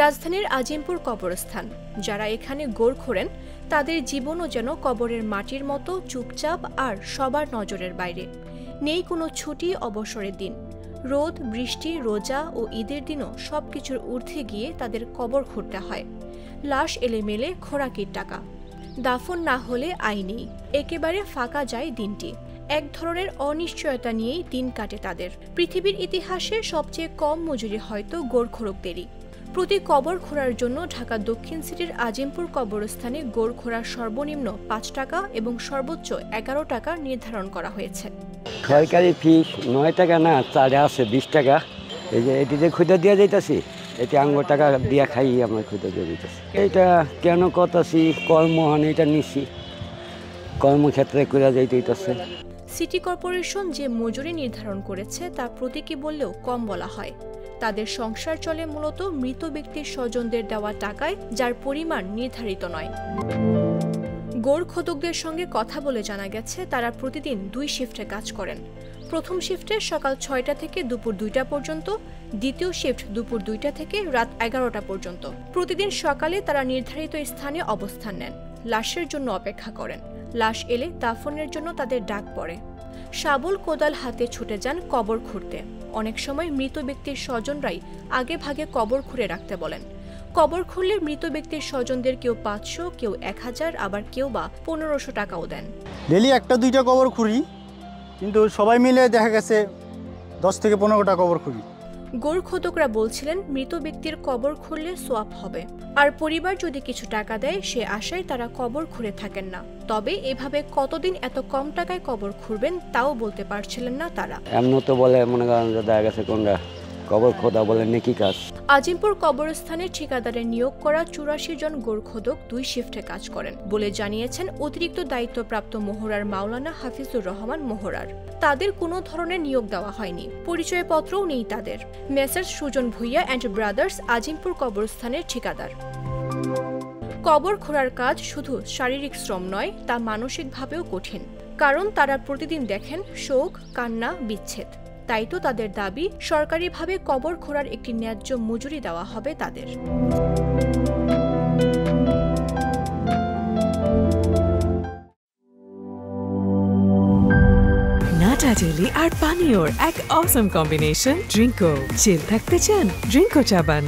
রাজধানীর আজিমপুর কবরস্থান। যারা এখানে গোর খোঁড়েন তাদের জীবনও যেন কবরের মাটির মতো চুপচাপ আর সবার নজরের বাইরে। নেই কোনো ছুটি, অবসরের দিন। রোদ, বৃষ্টি, রোজা ও ঈদের দিনও সবকিছুর ঊর্ধ্বে গিয়ে তাদের কবর খুঁড়তে হয়। লাশ এলেমেলে, খোরাকির টাকা। দাফন না হলে আয় নেই। একেবারে ফাঁকা যায় দিনটি। এক ধরনের অনিশ্চয়তা নিয়েই দিন কাটে তাদের। পৃথিবীর ইতিহাসে সবচেয়ে কম মজুরি হয়তো গোরখোরকদেরই। প্রতি কবর খোঁড়ার জন্য ঢাকা দক্ষিণ সিটির আজিমপুর কবরস্থানে গোর খোঁড়ার সর্বনিম্ন ৫ টাকা এবং সর্বোচ্চ ১১ টাকা নির্ধারণ করা হয়েছে। সরকারি ফিস ৯ টাকা না, চারে আছে ২০ টাকা। এই যে এটি যে খুঁজে দিয়ে যাইতেছি, এটি আঙ্গুর টাকা দিয়ে খাই আমরা খুঁজে দিয়ে দিতেছি। এইটা কেন করতেছি, কর্মহান এটা নিছি, কর্মক্ষেত্রে করে যাইতেছে। সিটি কর্পোরেশন যে মজুরি নির্ধারণ করেছে তা প্রতীকী বললেও কম বলা হয়। তাদের সংসার চলে মূলত মৃত ব্যক্তির স্বজনদের দেওয়া টাকায়, যার পরিমাণ নির্ধারিত নয়। গোর খোদকদের সঙ্গে কথা বলে জানা গেছে তারা প্রতিদিন ২ শিফটে কাজ করেন। প্রথম শিফটে সকাল ৬টা থেকে দুপুর ২টা পর্যন্ত, দ্বিতীয় শিফট দুপুর ২টা থেকে রাত ১১টা পর্যন্ত। প্রতিদিন সকালে তারা নির্ধারিত স্থানে অবস্থান নেন, লাশের জন্য অপেক্ষা করেন। লাশ এলে দাফনের জন্য তাদের ডাক পড়ে। শাবল কোদাল হাতে ছুটে যান কবর খুঁড়তে। অনেক সময় মৃত ব্যক্তির স্বজনরাই আগে ভাগে কবর খুঁড়ে রাখতে বলেন। কবর খুঁড়লে মৃত ব্যক্তির স্বজনদের কেউ ৫০০, কেউ ১০০০, আবার কেউ বা ১৫০০ টাকাও দেন। ডেলি ১টা-২টা কবর খুঁড়ি, কিন্তু সবাই মিলে দেখা গেছে ১০ থেকে ১৫টা কবর খুঁড়ি। গোর খোদকরা বলছিলেন মৃত ব্যক্তির কবর খুঁড়লে সোয়াব হবে, আর পরিবার যদি কিছু টাকা দেয় সে আশায় তারা কবর খুঁড়ে থাকেন না। তবে এভাবে কতদিন এত কম টাকায় কবর খুঁড়বেন তাও বলতে পারছিলেন না তারা। এমন তো বলে মনে করেন যে দেখা গেছে কোনটা কবর খোদা বলে নাকি কাজ। আজিমপুর কবরস্থানের ঠিকাদারে নিয়োগ করা ৮৪ জন গোরখোদক ২ শিফটে কাজ করেন বলে জানিয়েছেন অতিরিক্ত দায়িত্বপ্রাপ্ত মোহরার মাওলানা হাফিজুর রহমান মোহরার। তাদের কোনো ধরনের নিয়োগ দেওয়া হয়নি, পরিচয়পত্রও নেই তাদের। Messrs Sujon Bhuiya and brothers Azimpur কবরস্থানের ঠিকাদার। কবর খোঁড়ার কাজ শুধু শারীরিক শ্রম নয়, তা মানসিকভাবেও কঠিন। কারণ তারা প্রতিদিন দেখেন শোক, কান্না, বিচ্ছেদ। তাই তো তাদের দাবি সরকারিভাবে কবর খোঁড়ার একটি ন্যায্য মজুরি দেওয়া হবে তাদের। নাটা জেলি আর পানীয়র এক অসম কম্বিনেশন ড্রিঙ্কো। চিল থাকতে চান, ড্রিঙ্কো চাবান।